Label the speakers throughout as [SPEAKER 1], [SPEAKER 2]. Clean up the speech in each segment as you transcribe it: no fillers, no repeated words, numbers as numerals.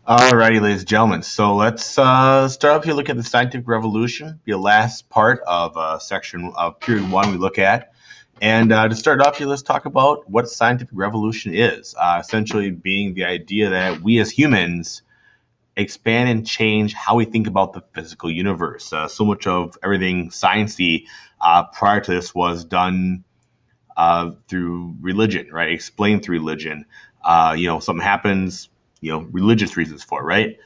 [SPEAKER 1] Alrighty, ladies and gentlemen. So let's start off here. Look at the scientific revolution. Be the last part of section of period one we look at. And to start off here, let's talk about what scientific revolution is. Essentially, being the idea that we as humans expand and change how we think about the physical universe. So much of everything sciencey prior to this was done through religion, right? Explained through religion. Something happens, religious reasons for it, right?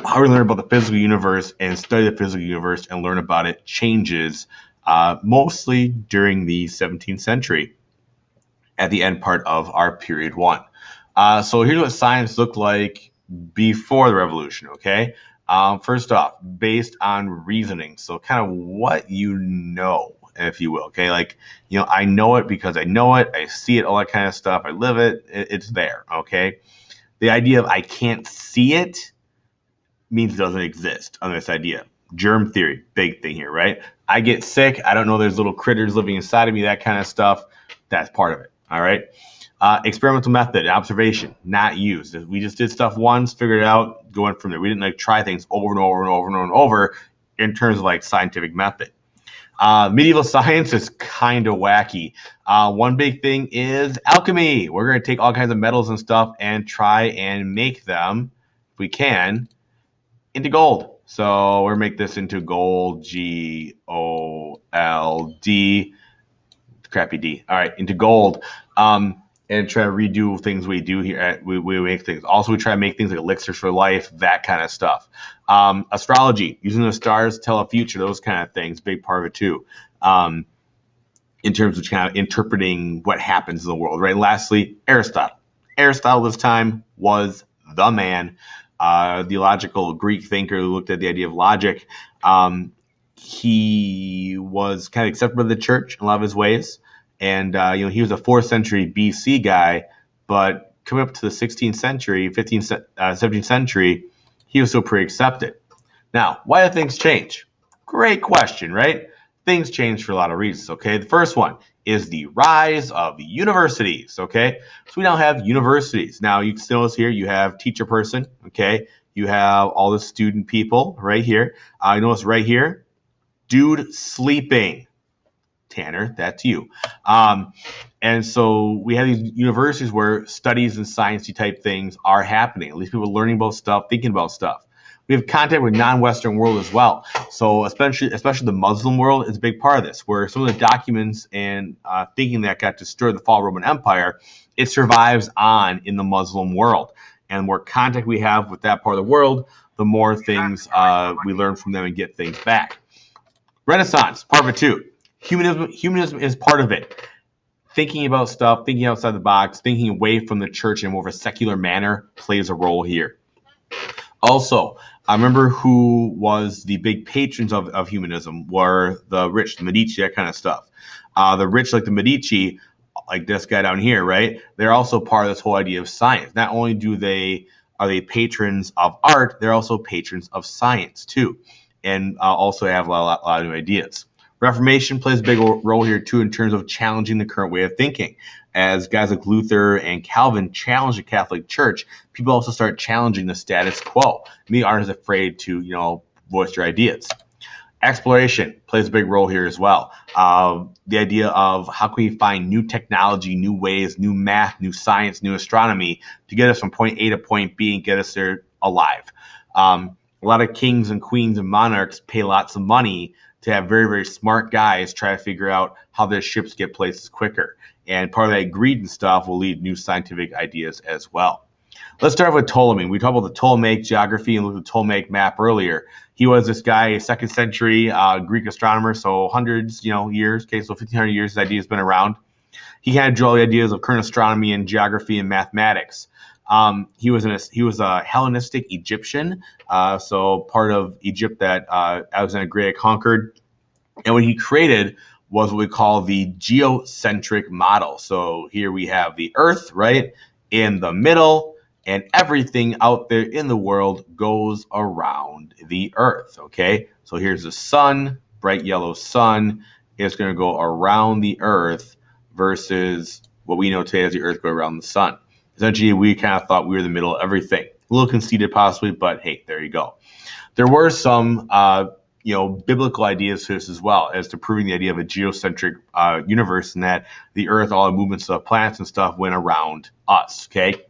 [SPEAKER 1] How we learn about the physical universe and study the physical universe and learn about it changes mostly during the 17th century at the end part of our period one. So here's what science looked like before the revolution, okay? First off, based on reasoning. So kind of what you know, if you will, okay? Like, I know it because I know it, I see it, all that kind of stuff, I live it, it's there, okay? The idea of I can't see it means it doesn't exist on this idea. Germ theory, big thing here, right? I get sick. I don't know there's little critters living inside of me, that kind of stuff. That's part of it. All right. Experimental method, observation, not used. We just did stuff once, figured it out, going from there. We didn't like try things over and over and over and over and over in terms of like scientific method. Medieval science is kind of wacky. One big thing is alchemy. We're going to take all kinds of metals and stuff and try and make them, if we can, into gold. So we're make this into gold, GOLD, crappy D. All right, into gold, and try to redo things we do here. We make things. Also, we try to make things like elixirs for life, that kind of stuff. Astrology, using the stars to tell a future, those kind of things, big part of it too. In terms of kind of interpreting what happens in the world, right? And lastly, Aristotle. Aristotle this time was the man. The logical Greek thinker who looked at the idea of logic. He was kind of accepted by the church in a lot of his ways. And, he was a 4th century BC guy, but coming up to the 16th century, 15th, 17th century, he was still pretty accepted. Now, why did things change? Great question, right? Things change for a lot of reasons, okay? The first one is the rise of universities, okay? So we now have universities. Now, you can notice here you have teacher person, okay? You have all the student people right here. You notice right here, dude sleeping. Tanner, that's you. And so we have these universities where studies and sciencey type things are happening. At least people are learning about stuff, thinking about stuff. We have contact with non-Western world as well. So especially the Muslim world is a big part of this, where some of the documents and thinking that got destroyed the fall of the Roman Empire, it survives on in the Muslim world. And the more contact we have with that part of the world, the more things we learn from them and get things back. Renaissance, part of it too. Humanism is part of it. Thinking about stuff, thinking outside the box, thinking away from the church in more of a secular manner plays a role here. Also, I remember who was the big patrons of humanism were the rich, the Medici, that kind of stuff. The rich, like the Medici, like this guy down here, right? They're also part of this whole idea of science. Not only are they patrons of art, they're also patrons of science too, and also have a lot of new ideas. Reformation plays a big role here too in terms of challenging the current way of thinking. As guys like Luther and Calvin challenged the Catholic Church, people also start challenging the status quo. Many aren't as afraid to, voice their ideas. Exploration plays a big role here as well. The idea of how can we find new technology, new ways, new math, new science, new astronomy to get us from point A to point B and get us there alive. A lot of kings and queens and monarchs pay lots of money to have very, very smart guys try to figure out how their ships get places quicker. And part of that greed and stuff will lead new scientific ideas as well. Let's start with Ptolemy. We talked about the Ptolemaic geography and looked at the Ptolemaic map earlier. He was this guy, a 2nd century Greek astronomer, so hundreds, years. Okay, so 1,500 years his idea has been around. He had drew all the ideas of current astronomy and geography and mathematics. He was a Hellenistic Egyptian, so part of Egypt that Alexander Great conquered. And what he created was what we call the geocentric model. So here we have the Earth, right, in the middle, and everything out there in the world goes around the Earth, okay? So here's the sun, bright yellow sun. It's going to go around the Earth versus what we know today as the Earth go around the sun. Essentially, we kind of thought we were the middle of everything. A little conceited possibly, but hey, there you go. There were some biblical ideas to this as well, as to proving the idea of a geocentric universe, and that the Earth, all the movements of planets and stuff, went around us. Okay,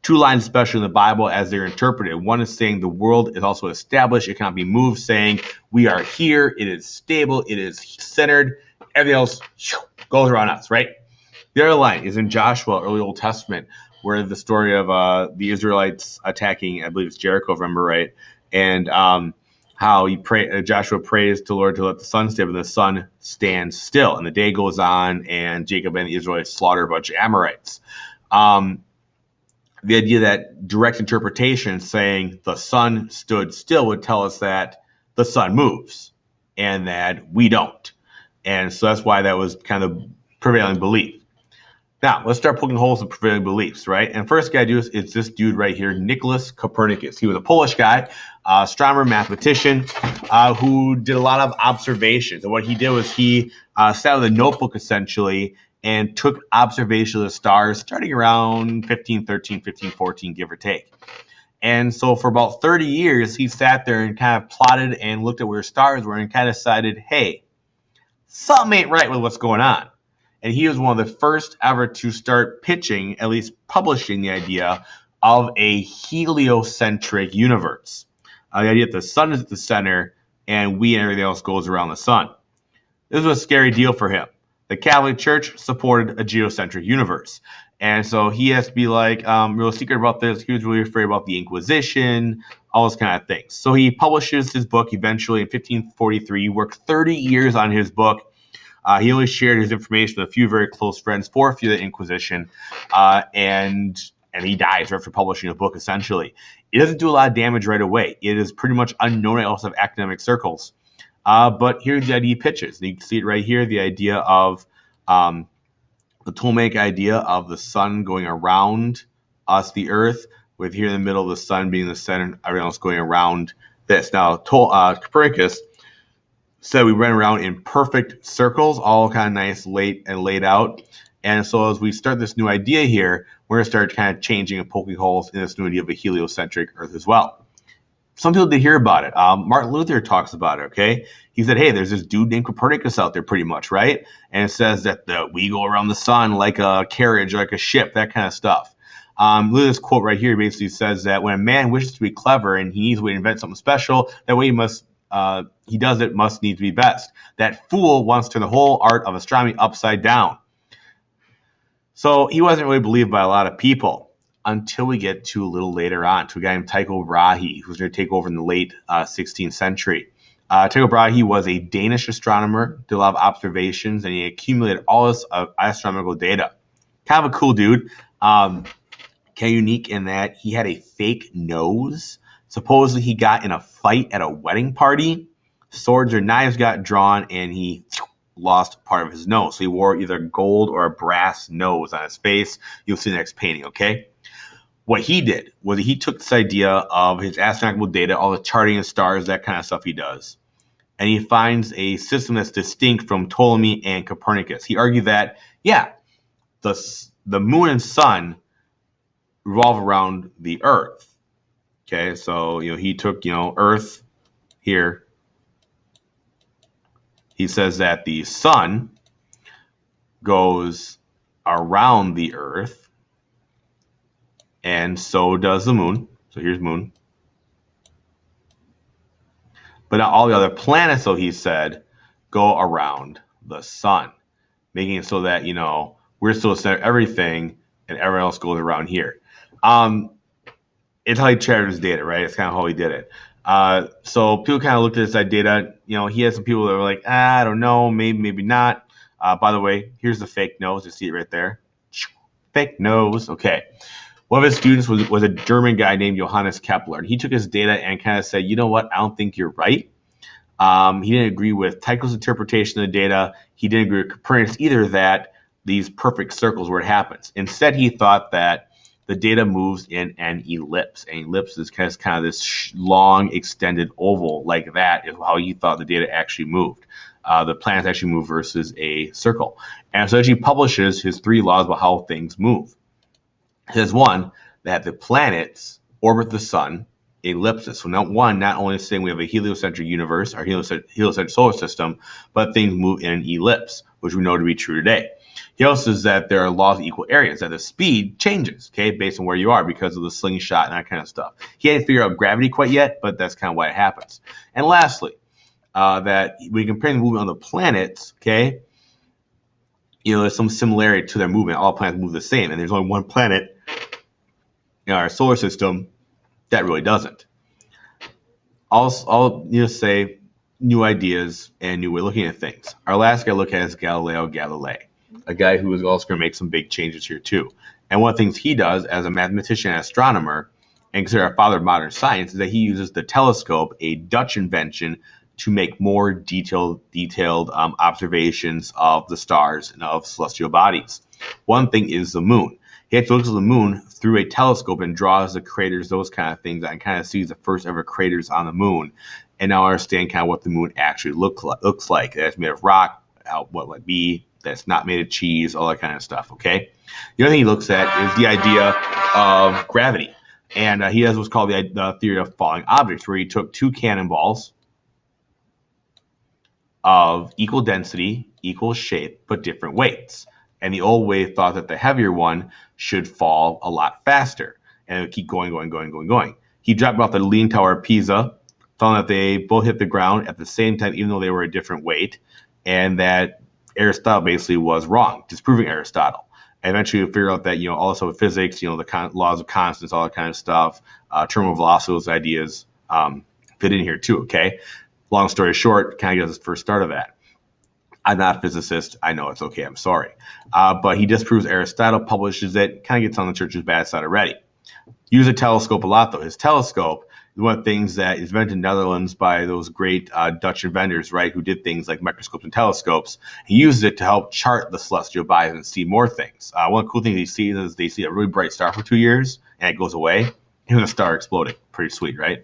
[SPEAKER 1] two lines, especially in the Bible, as they're interpreted. One is saying the world is also established; it cannot be moved. Saying we are here, it is stable, it is centered. Everything else goes around us, right? The other line is in Joshua, early Old Testament, where the story of the Israelites attacking, I believe it's Jericho, if I remember right, and how Joshua prays to the Lord to let the sun stay, but the sun stands still, and the day goes on, and Jacob and the Israelites slaughter a bunch of Amorites. The idea that direct interpretation saying the sun stood still would tell us that the sun moves, and that we don't. And so that's why that was kind of prevailing belief. Now, let's start poking holes in prevailing beliefs, right? And first guy I do is this dude right here, Nicholas Copernicus. He was a Polish guy, astronomer, mathematician, who did a lot of observations. And what he did was he sat with a notebook, essentially, and took observations of the stars starting around 1513, 1514, give or take. And so for about 30 years, he sat there and kind of plotted and looked at where stars were and kind of decided, hey, something ain't right with what's going on. And he was one of the first ever to start pitching, at least publishing, the idea of a heliocentric universe. The idea that the sun is at the center and we and everything else goes around the sun. This was a scary deal for him. The Catholic Church supported a geocentric universe. And so he has to be like real secret about this. He was really afraid about the Inquisition, all those kind of things. So he publishes his book eventually in 1543. He worked 30 years on his book. He only shared his information with a few very close friends for a few of the Inquisition, and he dies right after publishing a book, essentially. It doesn't do a lot of damage right away. It is pretty much unknown in also of academic circles. But here's the idea he pitches. You can see it right here, the idea of the Ptolemaic idea of the sun going around us, the Earth, with here in the middle, the sun being the center, and everything else going around this. Now, Copernicus said we ran around in perfect circles, all kind of nice, laid out. And so as we start this new idea here, we're going to start kind of changing and poking holes in this new idea of a heliocentric Earth as well. Some people did hear about it. Martin Luther talks about it, okay? He said, hey, there's this dude named Copernicus out there pretty much, right? And it says that we go around the sun like a carriage, like a ship, that kind of stuff. Look at this quote right here. Basically says that when a man wishes to be clever and he needs to invent something special, that way he does it must need to be best. That fool wants to turn the whole art of astronomy upside down. So he wasn't really believed by a lot of people until we get to a little later on to a guy named Tycho Brahe, who's going to take over in the late 16th century. Tycho Brahe was a Danish astronomer, did a lot of observations, and he accumulated all this astronomical data. Kind of a cool dude. Kind of unique in that he had a fake nose. Supposedly he got in a fight at a wedding party. Swords or knives got drawn, and he lost part of his nose. So he wore either gold or a brass nose on his face. You'll see the next painting, okay? What he did was he took this idea of his astronomical data, all the charting of stars, that kind of stuff he does, and he finds a system that's distinct from Ptolemy and Copernicus. He argued that, yeah, the moon and sun revolve around the Earth. Okay, so he took Earth here. He says that the sun goes around the Earth, and so does the moon. So here's moon. But not all the other planets, so he said, go around the sun, making it so that we're still the center of everything, and everyone else goes around here. It's how he shared his data, right? It's kind of how he did it. So people kind of looked at this data. He had some people that were like, I don't know, maybe not. By the way, here's the fake nose. You see it right there. Fake nose. Okay. One of his students was a German guy named Johannes Kepler. And he took his data and kind of said, you know what? I don't think you're right. He didn't agree with Tycho's interpretation of the data. He didn't agree with Copernicus either, that these perfect circles where it happens. Instead, he thought that the data moves in an ellipse. An ellipse is kind of this long, extended oval, like that is how he thought the data actually moved. The planets actually move versus a circle. And so he publishes his 3 laws about how things move. He says, one, that the planets orbit the sun, ellipses. So not only saying we have a heliocentric universe, our heliocentric solar system, but things move in an ellipse, which we know to be true today. He also says that there are laws of equal areas, that the speed changes, okay, based on where you are because of the slingshot and that kind of stuff. He hadn't figured out gravity quite yet, but that's kind of why it happens. And lastly, that when you compare the movement of the planets, okay, there's some similarity to their movement. All planets move the same, and there's only one planet in our solar system that really doesn't. I'll say new ideas and new way of looking at things. Our last guy to look at is Galileo Galilei, a guy who is also going to make some big changes here too. And one of the things he does as a mathematician and astronomer, and considered a father of modern science, is that he uses the telescope, a Dutch invention, to make more detailed observations of the stars and of celestial bodies. One thing is the moon. He actually looks at the moon through a telescope and draws the craters, those kind of things, and kind of sees the first ever craters on the moon. And now I understand kind of what the moon actually looks like. That's made of rock, what would be, that's not made of cheese, all that kind of stuff, okay? The other thing he looks at is the idea of gravity. And he has what's called the theory of falling objects, where he took two cannonballs of equal density, equal shape, but different weights. And the old way thought that the heavier one should fall a lot faster, and it would keep going. He dropped off the Leaning Tower of Pisa, found that they both hit the ground at the same time, even though they were a different weight, and that Aristotle basically was wrong, disproving Aristotle. And eventually we figured out that, also with physics, the laws of constants, all that kind of stuff, terminal velocity, those ideas fit in here too, okay? Long story short, kind of gives us the first start of that. I'm not a physicist. I know it's okay. I'm sorry. But he disproves Aristotle, publishes it, kind of gets on the church's bad side already. Use a telescope a lot, though. His telescope is one of the things that is invented in the Netherlands by those great Dutch inventors, right, who did things like microscopes and telescopes. He uses it to help chart the celestial bodies and see more things. One cool thing they see is they see a really bright star for 2 years, and it goes away, and the star exploding. Pretty sweet, right?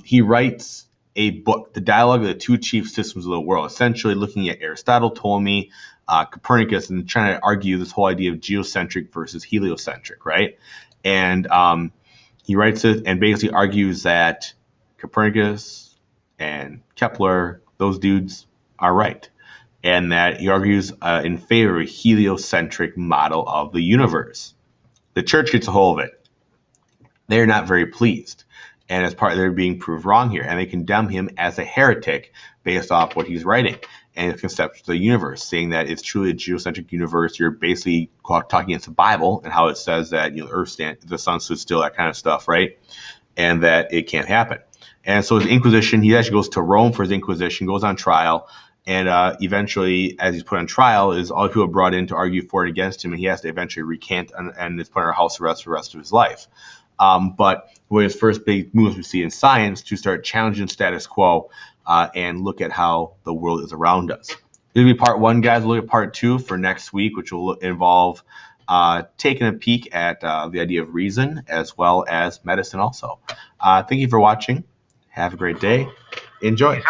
[SPEAKER 1] He writes a book, The Dialogue of the Two Chief Systems of the World, essentially looking at Aristotle, Ptolemy, Copernicus, and trying to argue this whole idea of geocentric versus heliocentric, right? And he writes it and basically argues that Copernicus and Kepler, those dudes, are right. And that he argues in favor of a heliocentric model of the universe. The church gets a hold of it. They're not very pleased. And as part of their being proved wrong here, and they condemn him as a heretic based off what he's writing and the conception of the universe, saying that it's truly a geocentric universe. You're basically talking against the Bible and how it says that the sun stood still, that kind of stuff, right? And that it can't happen. And so his Inquisition, he actually goes to Rome for his Inquisition, goes on trial, and eventually, as he's put on trial, is all people are brought in to argue for and against him, and he has to eventually recant and is put on house arrest for the rest of his life. But one of his first big moves we see in science to start challenging status quo and look at how the world is around us. This will be part one, guys. We'll look at part two for next week, which will involve taking a peek at the idea of reason as well as medicine also. Thank you for watching. Have a great day. Enjoy.